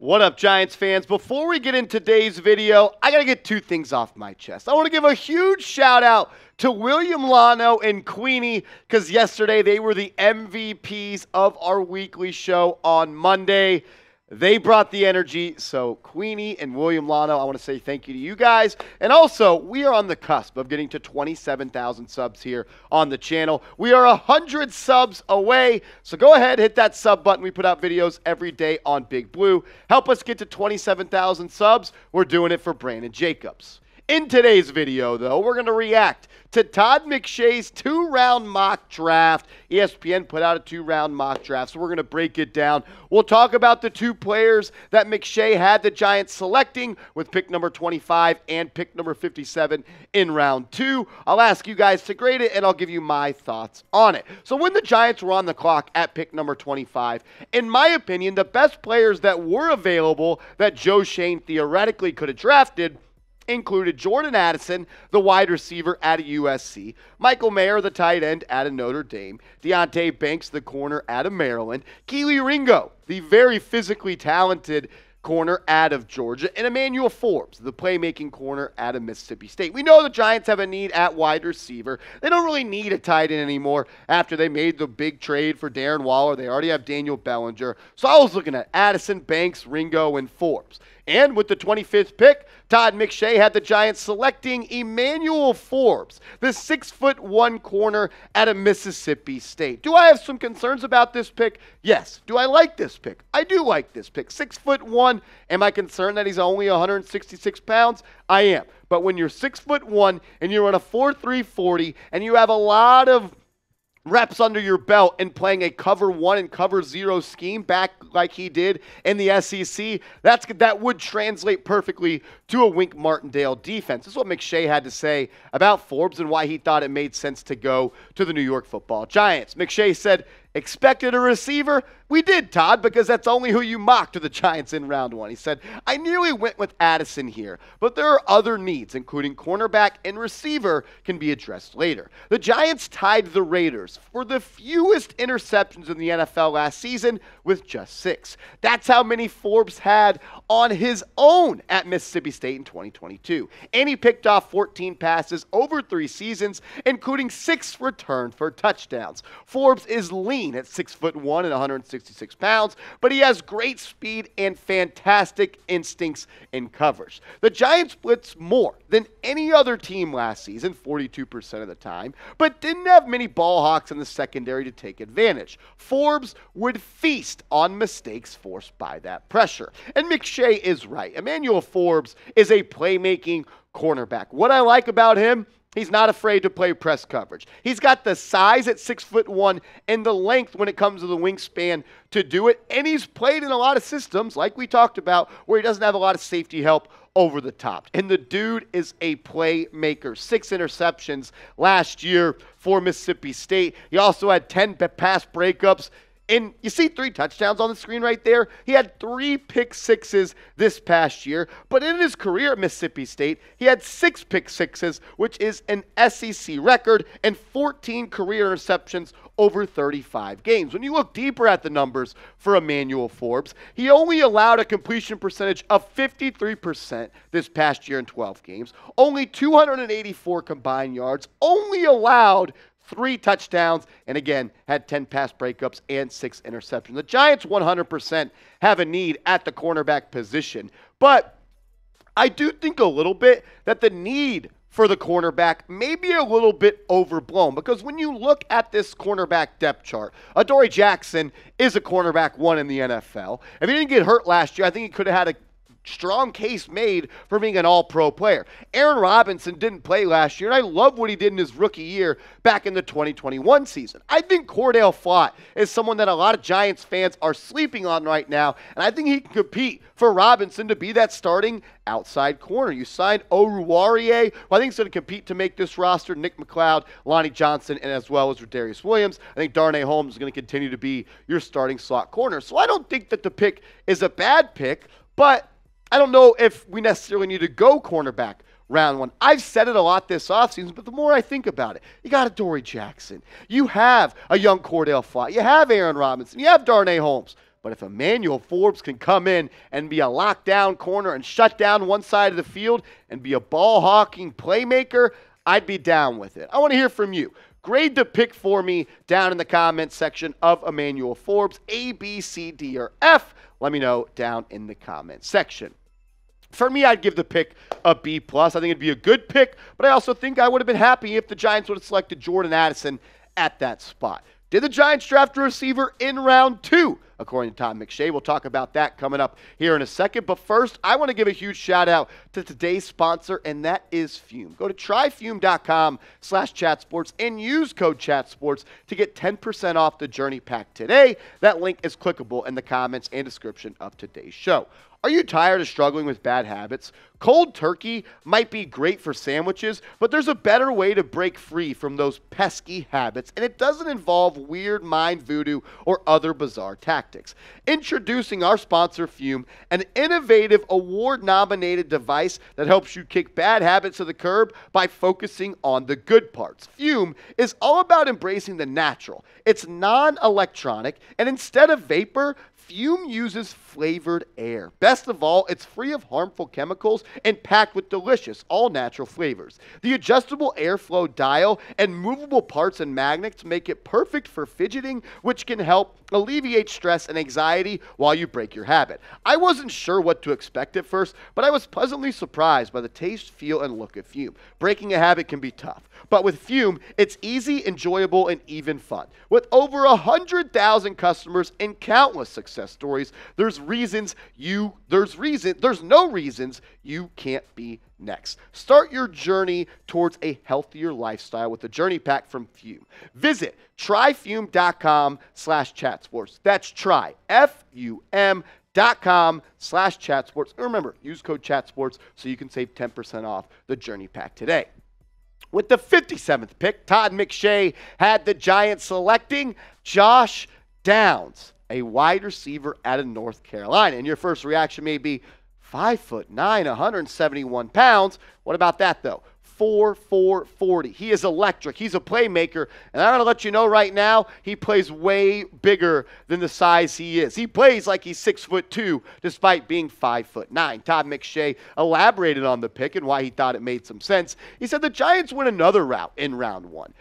What up, Giants fans? Before we get into today's video, I got to get two things off my chest. I want to give a huge shout out to William Lano and Queenie because yesterday they were the MVPs of our weekly show on Monday. They brought the energy, so Queenie and William Lano, I want to say thank you to you guys. And also, we are on the cusp of getting to 27,000 subs here on the channel. We are 100 subs away, so go ahead, hit that sub button. We put out videos every day on Big Blue. Help us get to 27,000 subs. We're doing it for Brandon Jacobs. In today's video, though, we're going to react to Todd McShay's two-round mock draft. ESPN put out a two-round mock draft, so we're going to break it down. We'll talk about the two players that McShay had the Giants selecting with pick number 25 and pick number 57 in round 2. I'll ask you guys to grade it, and I'll give you my thoughts on it. So when the Giants were on the clock at pick number 25, in my opinion, the best players that were available that Joe Schoen theoretically could have drafted included Jordan Addison, the wide receiver out of USC, Michael Mayer, the tight end out of Notre Dame, Deonte Banks, the corner out of Maryland, Kelee Ringo, the very physically talented corner out of Georgia, and Emmanuel Forbes, the playmaking corner out of Mississippi State. We know the Giants have a need at wide receiver. They don't really need a tight end anymore after they made the big trade for Darren Waller. They already have Daniel Bellinger. So I was looking at Addison, Banks, Ringo, and Forbes. And with the 25th pick, Todd McShay had the Giants selecting Emmanuel Forbes, the 6'1" corner out of Mississippi State. Do I have some concerns about this pick? Yes. Do I like this pick? I do like this pick. 6'1". Am I concerned that he's only 166 pounds? I am. But when you're 6'1" and you're on a 4.3 40 and you have a lot of reps under your belt and playing a cover 1 and cover 0 scheme back like he did in the SEC, that would translate perfectly to a Wink Martindale defense. This is what McShay had to say about Forbes and why he thought it made sense to go to the New York Football Giants. McShay said, "Expected a receiver? We did, Todd, because that's only who you mocked to the Giants in round 1. He said, "I nearly went with Addison here, but there are other needs, including cornerback and receiver, can be addressed later." The Giants tied the Raiders for the fewest interceptions in the NFL last season with just 6. That's how many Forbes had on his own at Mississippi State in 2022. And he picked off 14 passes over 3 seasons, including 6 returned for touchdowns. Forbes is lean at 6'1" and 166 pounds, but he has great speed and fantastic instincts in coverage. The Giants blitz more than any other team last season, 42% of the time, but didn't have many ball hawks in the secondary to take advantage. Forbes would feast on mistakes forced by that pressure. And McShay is right. Emmanuel Forbes is a playmaking cornerback. What I like about him, he's not afraid to play press coverage. He's got the size at 6'1" and the length when it comes to the wingspan to do it. And he's played in a lot of systems, like we talked about, where he doesn't have a lot of safety help over the top. And the dude is a playmaker. 6 interceptions last year for Mississippi State. He also had 10 pass breakups. And you see 3 touchdowns on the screen right there. He had 3 pick sixes this past year. But in his career at Mississippi State, he had 6 pick sixes, which is an SEC record, and 14 career interceptions over 35 games. When you look deeper at the numbers for Emmanuel Forbes, he only allowed a completion percentage of 53% this past year in 12 games, only 284 combined yards, only allowed 3 touchdowns, and again, had 10 pass breakups and 6 interceptions. The Giants 100% have a need at the cornerback position, but I do think a little bit that the need for the cornerback may be a little bit overblown, because when you look at this cornerback depth chart, Adoree Jackson is a cornerback 1 in the NFL. If he didn't get hurt last year, I think he could have had a strong case made for being an all-pro player. Aaron Robinson didn't play last year, and I love what he did in his rookie year back in the 2021 season. I think Cordell Flott is someone that a lot of Giants fans are sleeping on right now, and I think he can compete for Robinson to be that starting outside corner. You signed Oruwariye, who I think is going to compete to make this roster, Nick McLeod, Lonnie Johnson, and as well as Rodarius Williams. I think Darnay Holmes is going to continue to be your starting slot corner. So I don't think that the pick is a bad pick, but I don't know if we necessarily need to go cornerback round 1. I've said it a lot this offseason, but the more I think about it, you got Adoree Jackson. You have a young Cordell Flott. You have Aaron Robinson. You have Darnay Holmes. But if Emmanuel Forbes can come in and be a lockdown corner and shut down one side of the field and be a ball-hawking playmaker, I'd be down with it. I want to hear from you. Grade the pick for me down in the comments section of Emmanuel Forbes, A, B, C, D, or F. Let me know down in the comments section. For me, I'd give the pick a B+. I think it'd be a good pick, but I also think I would have been happy if the Giants would have selected Jordan Addison at that spot. Did the Giants draft a receiver in round 2? According to Todd McShay. We'll talk about that coming up here in a second. But first, I want to give a huge shout out to today's sponsor, and that is Fume. Go to tryfume.com/chatsports and use code chatsports to get 10% off the Journey Pack today. That link is clickable in the comments and description of today's show. Are you tired of struggling with bad habits? Cold turkey might be great for sandwiches, but there's a better way to break free from those pesky habits, and it doesn't involve weird mind voodoo or other bizarre tactics. Introducing our sponsor, Fume, an innovative award-nominated device that helps you kick bad habits to the curb by focusing on the good parts. Fume is all about embracing the natural. It's non-electronic, and instead of vapor, Fume uses flavored air. Best of all, it's free of harmful chemicals and packed with delicious, all-natural flavors. The adjustable airflow dial and movable parts and magnets make it perfect for fidgeting, which can help alleviate stress and anxiety while you break your habit. I wasn't sure what to expect at first, but I was pleasantly surprised by the taste, feel, and look of Fume. Breaking a habit can be tough, but with Fume, it's easy, enjoyable, and even fun. With over 100,000 customers and countless success stories, there's no reasons you can't be next. Start your journey towards a healthier lifestyle with the Journey Pack from Fume. Visit tryfume.com/chatsports. That's try, FUM.com/chatsports. And remember, use code chatsports so you can save 10% off the Journey Pack today. With the 57th pick, Todd McShay had the Giants selecting Josh Downs, a wide receiver out of North Carolina. And your first reaction may be 5'9", 171 pounds. What about that, though? 4'4", 40. He is electric. He's a playmaker. And I'm going to let you know right now, he plays way bigger than the size he is. He plays like he's 6'2", despite being 5'9". Todd McShay elaborated on the pick and why he thought it made some sense. He said the Giants win another route in round 1.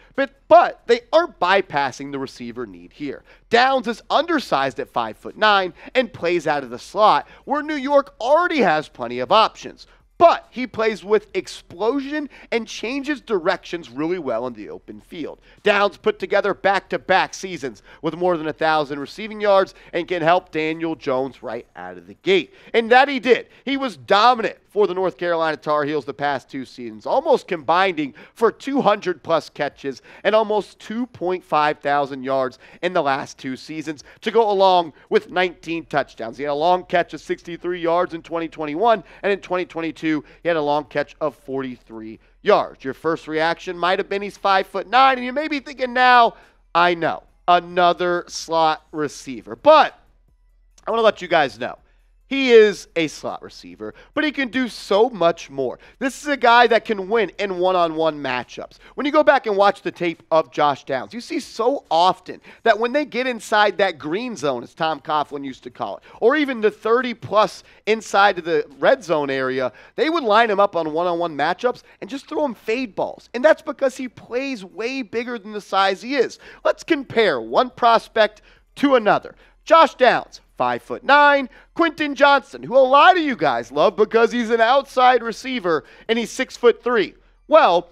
But they aren't bypassing the receiver need here. Downs is undersized at 5'9" and plays out of the slot, where New York already has plenty of options. But he plays with explosion and changes directions really well in the open field. Downs put together back-to-back seasons with more than 1,000 receiving yards and can help Daniel Jones right out of the gate. And that he did. He was dominant for the North Carolina Tar Heels the past 2 seasons, almost combining for 200-plus catches and almost 2.5 thousand yards in the last 2 seasons to go along with 19 touchdowns. He had a long catch of 63 yards in 2021, and in 2022, he had a long catch of 43 yards. Your first reaction might have been he's 5'9", and you may be thinking now, I know, another slot receiver. But I want to let you guys know, he is a slot receiver, but he can do so much more. This is a guy that can win in one-on-one matchups. When you go back and watch the tape of Josh Downs, you see so often that when they get inside that green zone, as Tom Coughlin used to call it, or even the 30-plus inside of the red zone area, they would line him up on one-on-one matchups and just throw him fade balls. And that's because he plays way bigger than the size he is. Let's compare one prospect to another. Josh Downs, 5'9", Quentin Johnston, who a lot of you guys love because he's an outside receiver and he's 6'3". Well,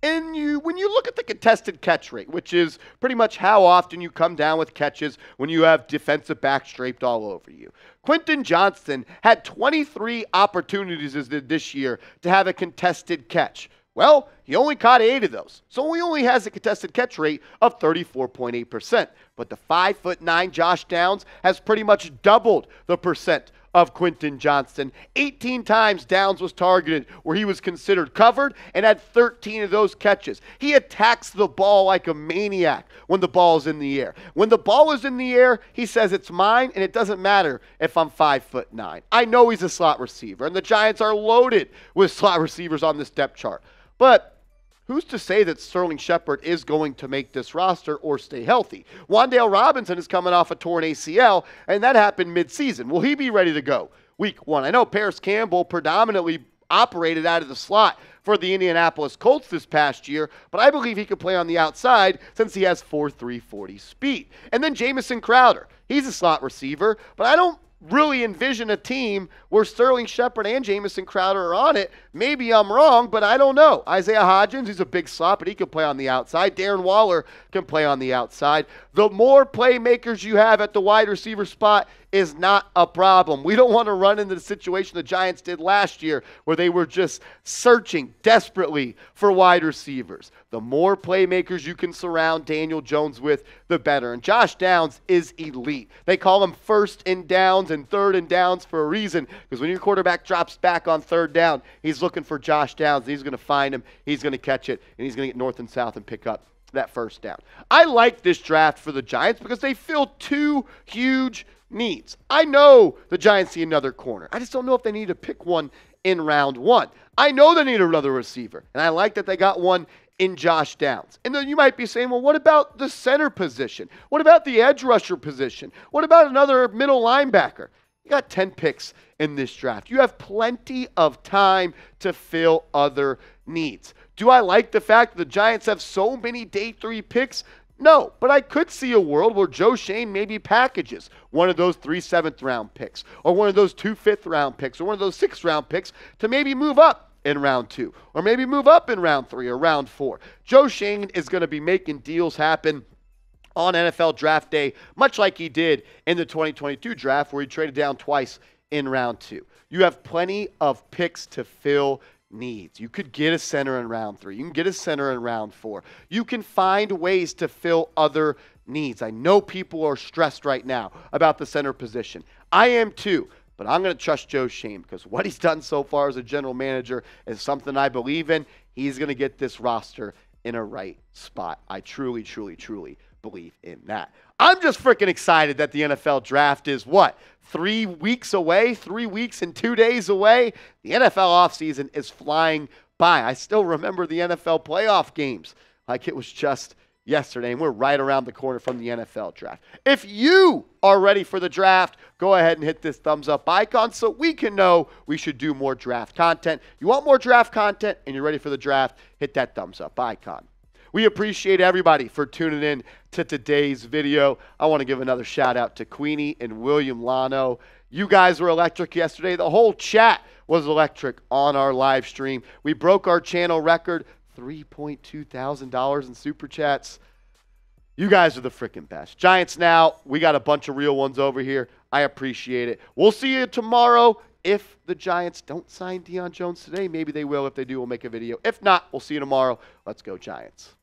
when you look at the contested catch rate, which is pretty much how often you come down with catches when you have defensive backs draped all over you, Quentin Johnston had 23 opportunities this year to have a contested catch. Well, he only caught 8 of those, so he only has a contested catch rate of 34.8%. But the 5'9" Josh Downs has pretty much doubled the percent of Quentin Johnston. 18 times Downs was targeted where he was considered covered and had 13 of those catches. He attacks the ball like a maniac when the ball is in the air. When the ball is in the air, he says it's mine, and it doesn't matter if I'm 5'9". I know he's a slot receiver, and the Giants are loaded with slot receivers on this depth chart. But who's to say that Sterling Shepard is going to make this roster or stay healthy? Wan'Dale Robinson is coming off a torn ACL, and that happened midseason. Will he be ready to go week 1? I know Paris Campbell predominantly operated out of the slot for the Indianapolis Colts this past year, but I believe he could play on the outside since he has 4.3 40 speed. And then Jamison Crowder. He's a slot receiver, but I don't really envision a team where Sterling Shepard and Jamison Crowder are on it. Maybe I'm wrong, but I don't know. Isaiah Hodgins, he's a big slot, but he can play on the outside. Darren Waller can play on the outside. The more playmakers you have at the wide receiver spot is not a problem. We don't want to run into the situation the Giants did last year where they were just searching desperately for wide receivers. The more playmakers you can surround Daniel Jones with, the better. And Josh Downs is elite. They call him first and downs and third and downs for a reason, because when your quarterback drops back on third down, he's looking for Josh Downs. He's going to find him, he's going to catch it, and he's going to get north and south and pick up that first down. I like this draft for the Giants because they fill 2 huge needs. I know the Giants need another corner. I just don't know if they need to pick one in round 1. I know they need another receiver, and I like that they got one in Josh Downs. And then you might be saying, well, what about the center position? What about the edge rusher position? What about another middle linebacker? You got 10 picks in this draft. You have plenty of time to fill other needs. Do I like the fact that the Giants have so many day 3 picks? No, but I could see a world where Joe Schoen maybe packages one of those 3 7th-round picks, or one of those 2 5th-round picks, or one of those 6th-round picks to maybe move up in round 2, or maybe move up in round 3 or round 4. Joe Schoen is going to be making deals happen on NFL Draft Day, much like he did in the 2022 draft where he traded down twice in round 2. You have plenty of picks to fill needs. You could get a center in round 3. You can get a center in round 4. You can find ways to fill other needs. I know people are stressed right now about the center position. I am too. But I'm going to trust Joe Schoen because what he's done so far as a general manager is something I believe in. He's going to get this roster in a right spot. I truly, truly, truly believe in that. I'm just freaking excited that the NFL draft is, 3 weeks away? 3 weeks and 2 days away? The NFL offseason is flying by. I still remember the NFL playoff games like it was just yesterday, and we're right around the corner from the NFL draft. If you are ready for the draft, go ahead and hit this thumbs up icon so we can know we should do more draft content. You want more draft content and you're ready for the draft, hit that thumbs up icon. We appreciate everybody for tuning in to today's video. I want to give another shout out to Queenie and William Lano. You guys were electric yesterday. The whole chat was electric on our live stream. We broke our channel record, $3.2 thousand in super chats. You guys are the freaking best. Giants now, we got a bunch of real ones over here. I appreciate it. We'll see you tomorrow. If the Giants don't sign Deion Jones today, maybe they will. If they do, we'll make a video. If not, we'll see you tomorrow. Let's go, Giants.